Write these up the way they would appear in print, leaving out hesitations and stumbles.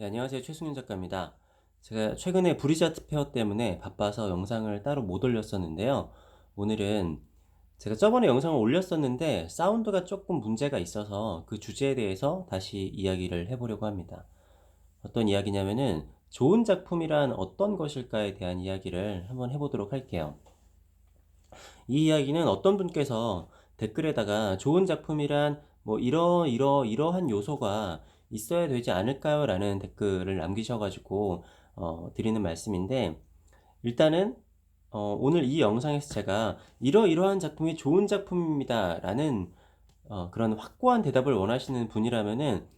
네, 안녕하세요. 최승윤 작가입니다. 제가 최근에 브리자트 페어 때문에 바빠서 영상을 따로 못 올렸었는데요. 오늘은 제가 저번에 영상을 올렸었는데 사운드가 조금 문제가 있어서 그 주제에 대해서 다시 이야기를 해보려고 합니다. 어떤 이야기냐면은 좋은 작품이란 어떤 것일까에 대한 이야기를 한번 해보도록 할게요. 이 이야기는 어떤 분께서 댓글에다가 좋은 작품이란 뭐 이러한 요소가 있어야 되지 않을까요? 라는 댓글을 남기셔가지고 드리는 말씀인데, 일단은 오늘 이 영상에서 제가 이러이러한 작품이 좋은 작품입니다 라는 그런 확고한 대답을 원하시는 분이라면은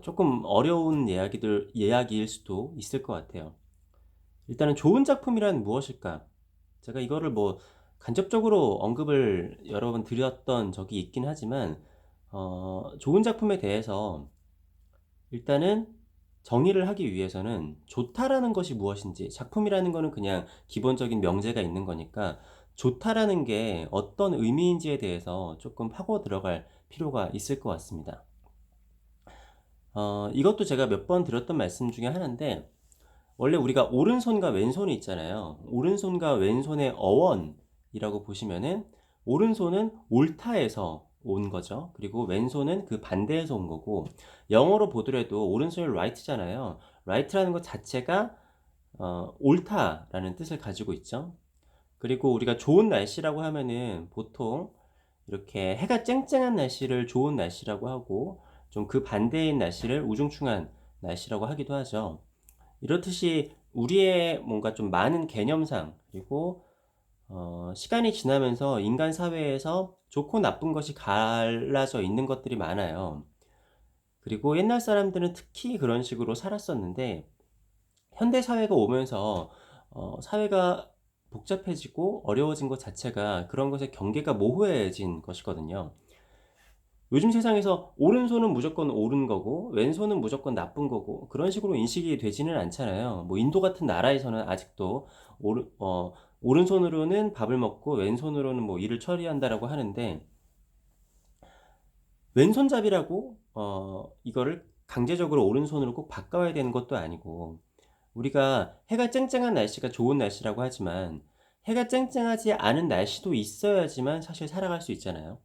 조금 어려운 이야기일 수도 있을 것 같아요. 일단은 좋은 작품이란 무엇일까? 제가 이거를 뭐 간접적으로 언급을 여러 번 드렸던 적이 있긴 하지만, 좋은 작품에 대해서 일단은 정의를 하기 위해서는 좋다라는 것이 무엇인지, 작품이라는 거는 그냥 기본적인 명제가 있는 거니까 좋다라는 게 어떤 의미인지에 대해서 조금 파고 들어갈 필요가 있을 것 같습니다. 이것도 제가 몇 번 드렸던 말씀 중에 하나인데, 원래 우리가 오른손과 왼손이 있잖아요. 오른손과 왼손의 어원이라고 보시면은, 오른손은 옳다에서 온 거죠. 그리고 왼손은 그 반대에서 온 거고, 영어로 보더라도 오른손이 right잖아요. right라는 것 자체가 옳다라는 뜻을 가지고 있죠. 그리고 우리가 좋은 날씨라고 하면은 보통 이렇게 해가 쨍쨍한 날씨를 좋은 날씨라고 하고, 좀 그 반대인 날씨를 우중충한 날씨라고 하기도 하죠. 이렇듯이 우리의 뭔가 좀 많은 개념상, 그리고 시간이 지나면서 인간 사회에서 좋고 나쁜 것이 갈라져 있는 것들이 많아요. 그리고 옛날 사람들은 특히 그런 식으로 살았었는데, 현대 사회가 오면서 사회가 복잡해지고 어려워진 것 자체가 그런 것의 경계가 모호해진 것이거든요. 요즘 세상에서 오른손은 무조건 옳은 거고 왼손은 무조건 나쁜 거고 그런 식으로 인식이 되지는 않잖아요. 뭐 인도 같은 나라에서는 아직도 오른손으로는 밥을 먹고 왼손으로는 뭐 일을 처리한다라고 하는데, 왼손잡이라고 이거를 강제적으로 오른손으로 꼭 바꿔야 되는 것도 아니고, 우리가 해가 쨍쨍한 날씨가 좋은 날씨라고 하지만 해가 쨍쨍하지 않은 날씨도 있어야지만 사실 살아갈 수 있잖아요.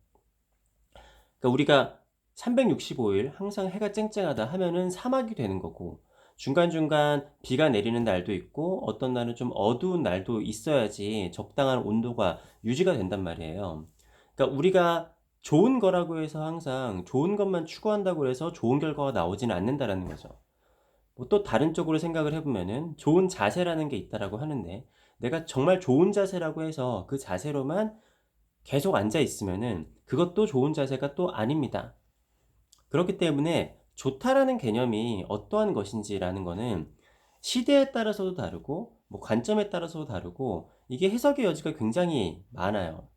그러니까 우리가 365일 항상 해가 쨍쨍하다 하면은 사막이 되는 거고, 중간중간 비가 내리는 날도 있고 어떤 날은 좀 어두운 날도 있어야지 적당한 온도가 유지가 된단 말이에요. 그러니까 우리가 좋은 거라고 해서 항상 좋은 것만 추구한다고 해서 좋은 결과가 나오지는 않는다라는 거죠. 뭐 또 다른 쪽으로 생각을 해보면은 좋은 자세라는 게 있다라고 하는데, 내가 정말 좋은 자세라고 해서 그 자세로만 계속 앉아 있으면은 그것도 좋은 자세가 또 아닙니다. 그렇기 때문에 좋다라는 개념이 어떠한 것인지라는 거는 시대에 따라서도 다르고 뭐 관점에 따라서도 다르고, 이게 해석의 여지가 굉장히 많아요.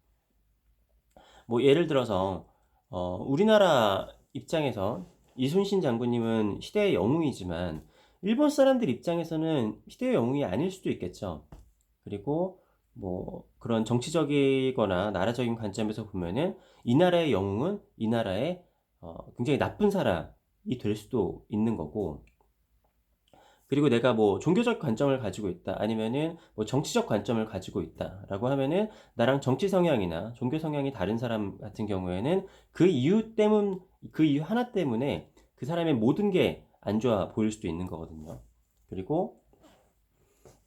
뭐 예를 들어서 우리나라 입장에서 이순신 장군님은 시대의 영웅이지만 일본 사람들 입장에서는 시대의 영웅이 아닐 수도 있겠죠. 그리고 뭐 그런 정치적이거나 나라적인 관점에서 보면은 이 나라의 영웅은 이 나라의 굉장히 나쁜 사람이 될 수도 있는 거고, 그리고 내가 뭐 종교적 관점을 가지고 있다, 아니면은 뭐 정치적 관점을 가지고 있다라고 하면은 나랑 정치 성향이나 종교 성향이 다른 사람 같은 경우에는 그 이유 하나 때문에 그 사람의 모든 게 안 좋아 보일 수도 있는 거거든요. 그리고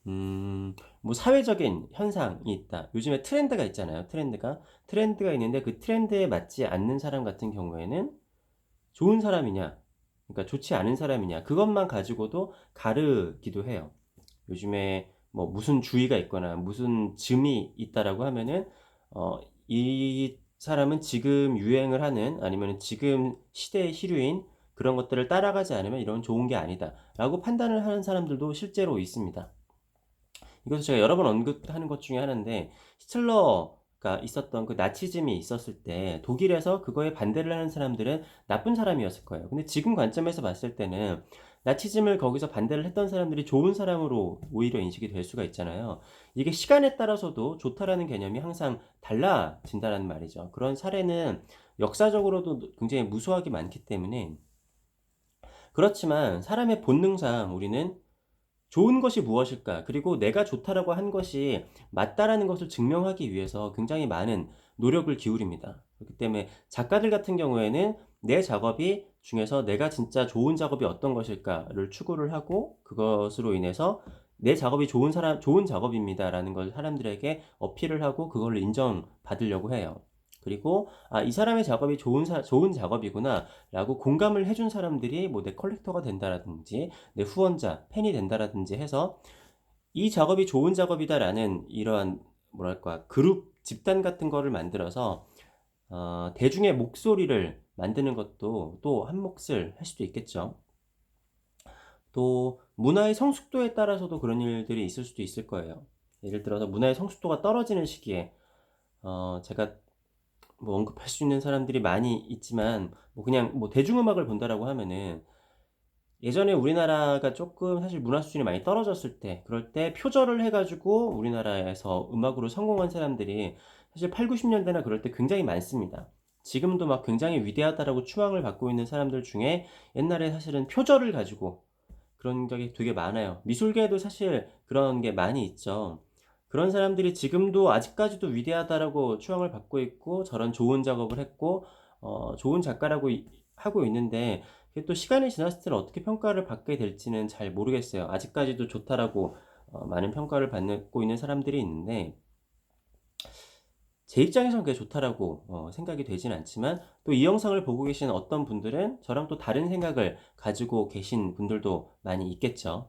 뭐 사회적인 현상이 있다. 요즘에 트렌드가 있잖아요. 트렌드가 있는데 그 트렌드에 맞지 않는 사람 같은 경우에는 좋은 사람이냐, 그러니까 좋지 않은 사람이냐, 그것만 가지고도 가르기도 해요. 요즘에 뭐 무슨 주의가 있거나 무슨 즘이 있다라고 하면은 이 사람은 지금 유행을 하는, 아니면 지금 시대의 시류인 그런 것들을 따라가지 않으면 이런 좋은 게 아니다라고 판단을 하는 사람들도 실제로 있습니다. 이것도 제가 여러 번 언급하는 것 중에 하나인데, 히틀러가 있었던 그 나치즘이 있었을 때 독일에서 그거에 반대를 하는 사람들은 나쁜 사람이었을 거예요. 근데 지금 관점에서 봤을 때는 나치즘을 거기서 반대를 했던 사람들이 좋은 사람으로 오히려 인식이 될 수가 있잖아요. 이게 시간에 따라서도 좋다라는 개념이 항상 달라진다는 말이죠. 그런 사례는 역사적으로도 굉장히 무수하게 많기 때문에, 그렇지만 사람의 본능상 우리는 좋은 것이 무엇일까? 그리고 내가 좋다라고 한 것이 맞다라는 것을 증명하기 위해서 굉장히 많은 노력을 기울입니다. 그렇기 때문에 작가들 같은 경우에는 내 작업이 중에서 내가 진짜 좋은 작업이 어떤 것일까를 추구를 하고 그것으로 인해서 내 작업이 좋은 작업입니다라는 걸 사람들에게 어필을 하고 그걸 인정받으려고 해요. 그리고 이 사람의 작업이 좋은 작업이구나라고 공감을 해준 사람들이 뭐 내 컬렉터가 된다라든지 내 후원자, 팬이 된다라든지 해서 이 작업이 좋은 작업이다라는 이러한 뭐랄까 그룹 집단 같은 거를 만들어서 대중의 목소리를 만드는 것도 또 한 몫을 할 수도 있겠죠. 또 문화의 성숙도에 따라서도 그런 일들이 있을 수도 있을 거예요. 예를 들어서 문화의 성숙도가 떨어지는 시기에 제가 뭐 언급할 수 있는 사람들이 많이 있지만 뭐 그냥 뭐 대중음악을 본다라고 하면은 예전에 우리나라가 조금 사실 문화 수준이 많이 떨어졌을 때 그럴 때 표절을 해 가지고 우리나라에서 음악으로 성공한 사람들이 사실 80-90 년대나 그럴 때 굉장히 많습니다. 지금도 막 굉장히 위대하다라고 추앙을 받고 있는 사람들 중에 옛날에 사실은 표절을 가지고 그런 적이 되게 많아요. 미술계에도 사실 그런 게 많이 있죠. 그런 사람들이 지금도 아직까지도 위대하다라고 추앙을 받고 있고 저런 좋은 작업을 했고 좋은 작가라고 하고 있는데 그게 또 시간이 지났을 때 어떻게 평가를 받게 될지는 잘 모르겠어요. 아직까지도 좋다라고 많은 평가를 받고 있는 사람들이 있는데 제 입장에서는 그게 좋다라고 생각이 되진 않지만 또 이 영상을 보고 계신 어떤 분들은 저랑 또 다른 생각을 가지고 계신 분들도 많이 있겠죠.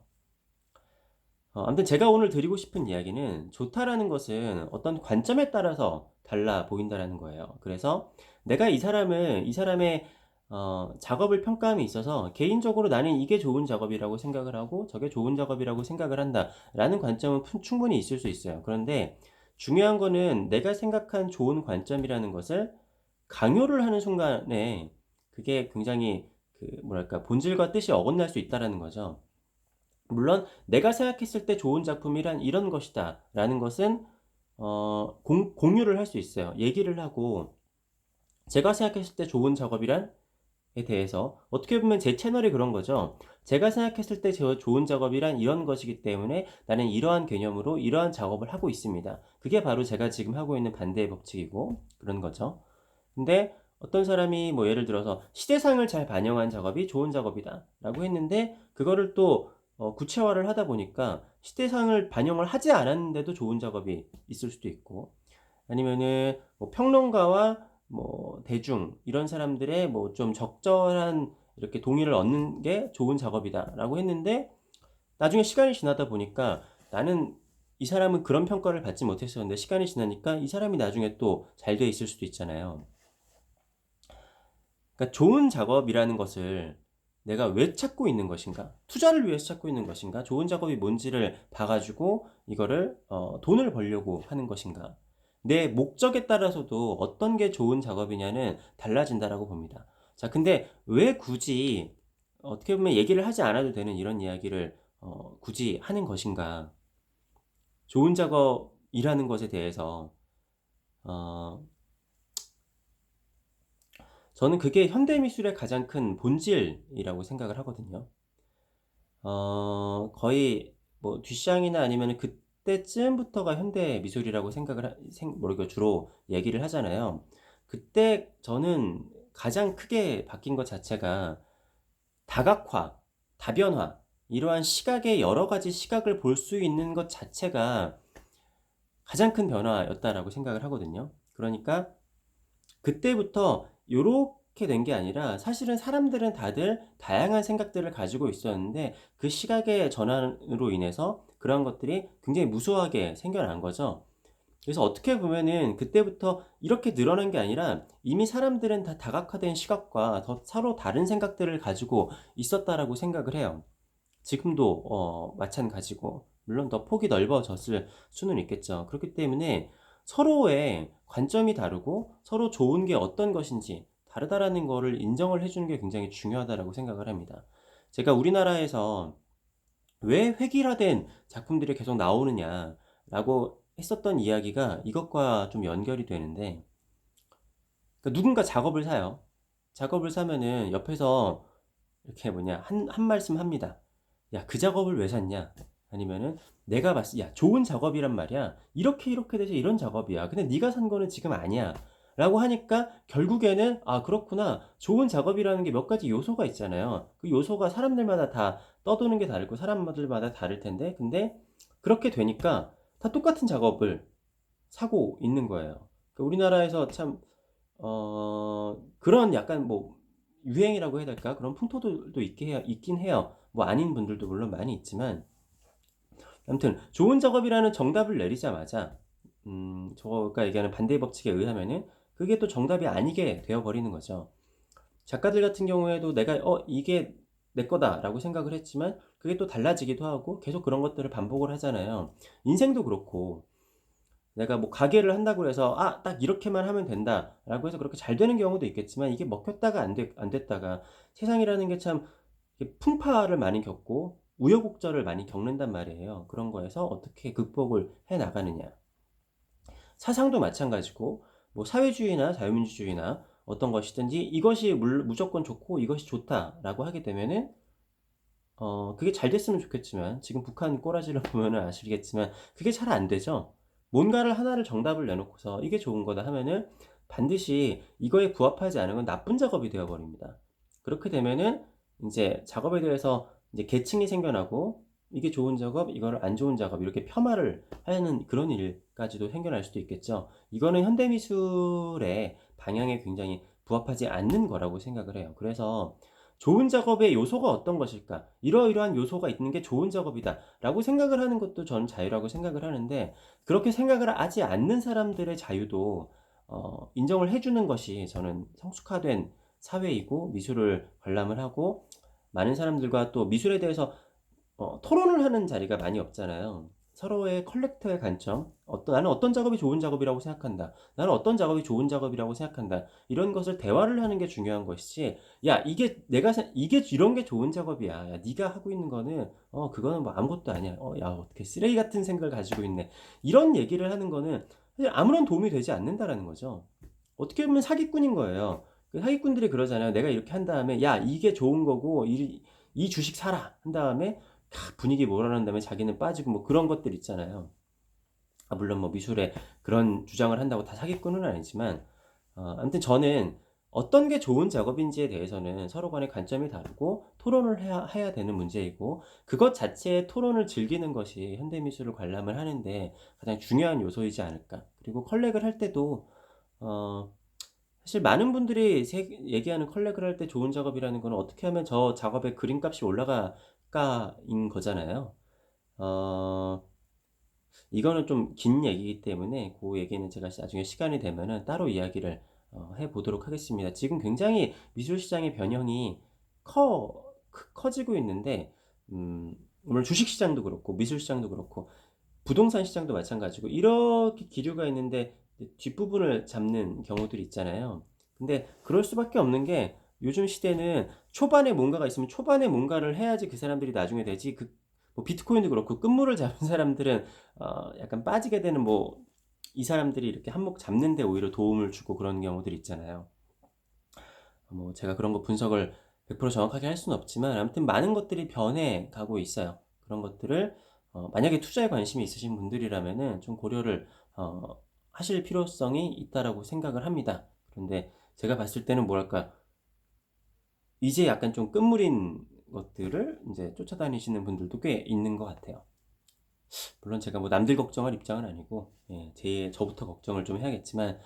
아무튼 제가 오늘 드리고 싶은 이야기는 좋다라는 것은 어떤 관점에 따라서 달라 보인다라는 거예요. 그래서 내가 이 사람의 작업을 평가함에 있어서 개인적으로 나는 이게 좋은 작업이라고 생각을 하고 저게 좋은 작업이라고 생각을 한다라는 관점은 충분히 있을 수 있어요. 그런데 중요한 거는 내가 생각한 좋은 관점이라는 것을 강요를 하는 순간에 그게 굉장히 그 뭐랄까 본질과 뜻이 어긋날 수 있다라는 거죠. 물론 내가 생각했을 때 좋은 작품이란 이런 것이다 라는 것은 공유를 할 수 있어요. 얘기를 하고 제가 생각했을 때 좋은 작업이란 에 대해서 어떻게 보면 제 채널이 그런 거죠. 제가 생각했을 때 좋은 작업이란 이런 것이기 때문에 나는 이러한 개념으로 이러한 작업을 하고 있습니다. 그게 바로 제가 지금 하고 있는 반대의 법칙이고 그런 거죠. 근데 어떤 사람이 뭐 예를 들어서 시대상을 잘 반영한 작업이 좋은 작업이다 라고 했는데 그거를 또 구체화를 하다 보니까 시대상을 반영을 하지 않았는데도 좋은 작업이 있을 수도 있고 아니면은 뭐 평론가와 뭐 대중 이런 사람들의 뭐 좀 적절한 이렇게 동의를 얻는 게 좋은 작업이다라고 했는데 나중에 시간이 지나다 보니까 나는 이 사람은 그런 평가를 받지 못했었는데 시간이 지나니까 이 사람이 나중에 또 잘 돼 있을 수도 있잖아요. 그러니까 좋은 작업이라는 것을 내가 왜 찾고 있는 것인가? 투자를 위해서 찾고 있는 것인가? 좋은 작업이 뭔지를 봐가지고 이거를 돈을 벌려고 하는 것인가? 내 목적에 따라서도 어떤 게 좋은 작업이냐는 달라진다라고 봅니다. 자, 근데 왜 굳이 어떻게 보면 얘기를 하지 않아도 되는 이런 이야기를 굳이 하는 것인가? 좋은 작업이라는 것에 대해서 어, 저는 그게 현대미술의 가장 큰 본질이라고 생각을 하거든요. 거의 뭐 듀샹이나 아니면 그때쯤부터가 현대미술이라고 뭐랄까 주로 얘기를 하잖아요. 그때 저는 가장 크게 바뀐 것 자체가 다각화, 다변화, 이러한 시각의 여러 가지 시각을 볼 수 있는 것 자체가 가장 큰 변화였다라고 생각을 하거든요. 그러니까 그때부터 요렇게 된 게 아니라 사실은 사람들은 다들 다양한 생각들을 가지고 있었는데 그 시각의 전환으로 인해서 그런 것들이 굉장히 무수하게 생겨난 거죠. 그래서 어떻게 보면은 그때부터 이렇게 늘어난 게 아니라 이미 사람들은 다 다각화된 시각과 더 서로 다른 생각들을 가지고 있었다라고 생각을 해요. 지금도 마찬가지고 물론 더 폭이 넓어졌을 수는 있겠죠. 그렇기 때문에 서로의 관점이 다르고 서로 좋은 게 어떤 것인지 다르다라는 거를 인정을 해주는 게 굉장히 중요하다라고 생각을 합니다. 제가 우리나라에서 왜 획일화된 작품들이 계속 나오느냐라고 했었던 이야기가 이것과 좀 연결이 되는데 그러니까 누군가 작업을 사요. 작업을 사면은 옆에서 이렇게 한 말씀 합니다. 야, 그 작업을 왜 샀냐? 아니면은 내가 봤을 야, 좋은 작업이란 말이야. 이렇게 이렇게 돼서 이런 작업이야. 근데 네가 산 거는 지금 아니야. 라고 하니까 결국에는 아, 그렇구나. 좋은 작업이라는 게 몇 가지 요소가 있잖아요. 그 요소가 사람들마다 다 떠도는 게 다르고 사람들마다 다를 텐데 근데 그렇게 되니까 다 똑같은 작업을 사고 있는 거예요. 그 우리나라에서 참 그런 약간 뭐 유행이라고 해야 될까? 그런 풍토들도 있긴 해요. 뭐 아닌 분들도 물론 많이 있지만 아무튼 좋은 작업이라는 정답을 내리자마자 저가 얘기하는 반대의 법칙에 의하면은 그게 또 정답이 아니게 되어 버리는 거죠. 작가들 같은 경우에도 내가 이게 내 거다라고 생각을 했지만 그게 또 달라지기도 하고 계속 그런 것들을 반복을 하잖아요. 인생도 그렇고 내가 뭐 가게를 한다고 해서 '아 딱 이렇게만 하면 된다.'라고 해서 그렇게 잘 되는 경우도 있겠지만 이게 먹혔다가 안 됐다가 세상이라는 게 참 풍파를 많이 겪고 우여곡절을 많이 겪는단 말이에요. 그런 거에서 어떻게 극복을 해 나가느냐. 사상도 마찬가지고 뭐 사회주의나 자유민주주의나 어떤 것이든지 이것이 무조건 좋고 이것이 좋다라고 하게 되면은 그게 잘 됐으면 좋겠지만 지금 북한 꼬라지를 보면은 아시겠지만 그게 잘 안 되죠. 뭔가를 하나를 정답을 내놓고서 이게 좋은 거다 하면은 반드시 이거에 부합하지 않은 건 나쁜 작업이 되어 버립니다. 그렇게 되면은 인제 작업에 대해서 이제 계층이 생겨나고 이게 좋은 작업, 이거를 안 좋은 작업 이렇게 폄하를 하는 그런 일까지도 생겨날 수도 있겠죠. 이거는 현대 미술의 방향에 굉장히 부합하지 않는 거라고 생각을 해요. 그래서 '좋은 작업의 요소가 어떤 것일까? 이러이러한 요소가 있는 게 좋은 작업이다.'라고 생각을 하는 것도 저는 자유라고 생각을 하는데 그렇게 생각을 하지 않는 사람들의 자유도 인정을 해 주는 것이 저는 성숙화된 사회이고 미술을 관람을 하고 많은 사람들과 또 미술에 대해서 토론을 하는 자리가 많이 없잖아요. 서로의 컬렉터의 관점, '나는 어떤 작업이 좋은 작업이라고 생각한다. 나는 어떤 작업이 좋은 작업이라고 생각한다.' 이런 것을 대화를 하는 게 중요한 것이지 '야 이게 내가 이게 이런 게 좋은 작업이야. 야 네가 하고 있는 거는 그거는 뭐 아무것도 아니야. 야 어떻게 쓰레기 같은 생각을 가지고 있네.' 이런 얘기를 하는 거는 사실 아무런 도움이 되지 않는다라는 거죠. 어떻게 보면 사기꾼인 거예요. 그 사기꾼들이 그러잖아요. 내가 이렇게 한 다음에 "야 이게 좋은 거고 이 주식 사라." 한 다음에 분위기 몰아난 다음에 자기는 빠지고 뭐 그런 것들 있잖아요. 물론 뭐 미술에 그런 주장을 한다고 다 사기꾼은 아니지만 아무튼 저는 어떤 게 좋은 작업인지에 대해서는 서로 간의 관점이 다르고 토론을 해야 되는 문제이고 그것 자체의 토론을 즐기는 것이 현대 미술을 관람을 하는데 가장 중요한 요소이지 않을까. 그리고 컬렉을 할 때도 어 사실 많은 분들이 얘기하는 컬렉을 할 때 좋은 작업이라는 거는 어떻게 하면 저 작업의 그림값이 올라갈까인 거잖아요. 어 이거는 좀 긴 얘기이기 때문에 그 얘기는 제가 나중에 시간이 되면은 따로 이야기를 해 보도록 하겠습니다. 지금 굉장히 미술 시장의 변형이 커지고 있는데 물론 주식 시장도 그렇고 미술 시장도 그렇고 부동산 시장도 마찬가지고 이렇게 기류가 있는데 뒷부분을 잡는 경우들이 있잖아요. 근데 그럴 수밖에 없는 게 요즘 시대는 초반에 뭔가가 있으면 초반에 뭔가를 해야지 그 사람들이 나중에 되지 뭐 비트코인도 그렇고 끝물을 잡은 사람들은 약간 빠지게 되는 뭐 이 사람들이 이렇게 한몫 잡는 데 오히려 도움을 주고 그런 경우들이 있잖아요. 뭐 제가 그런 거 분석을 100% 정확하게 할 수는 없지만 아무튼 많은 것들이 변해 가고 있어요. 그런 것들을 만약에 투자에 관심이 있으신 분들이라면은 좀 고려를 하실 필요성이 있다라고 생각을 합니다. 그런데 제가 봤을 때는 뭐랄까 이제 약간 좀 끝물인 것들을 인제 쫓아다니시는 분들도 꽤 있는 것 같아요. 물론 제가 뭐 남들 걱정할 입장은 아니고 예 저부터 걱정을 좀 해야겠지만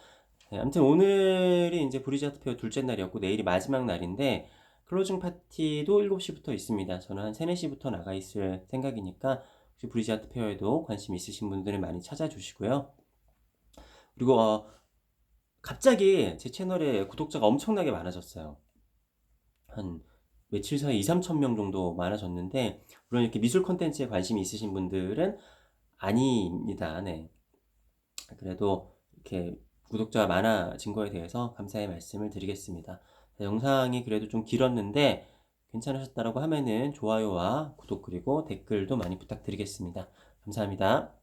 아무튼 오늘이 인제 브리지 아트 페어 둘째 날이었고 내일이 마지막 날인데 클로징 파티도 7시 부터 있습니다. 저는 한 3-4 시부터 나가 있을 생각이니까 혹시 브리지 아트 페어에도 관심 있으신 분들은 많이 찾아주시고요. 그리고 갑자기 제 채널에 구독자가 엄청나게 많아졌어요. 한 며칠 사이에 2-3천 명 정도 많아졌는데 물론 이렇게 미술 콘텐츠에 관심이 있으신 분들은 아닙니다. 네. 그래도 이렇게 구독자가 많아진 거에 대해서 감사의 말씀을 드리겠습니다. 영상이 그래도 좀 길었는데 괜찮으셨다라고 하면은 좋아요와 구독 그리고 댓글도 많이 부탁드리겠습니다. 감사합니다.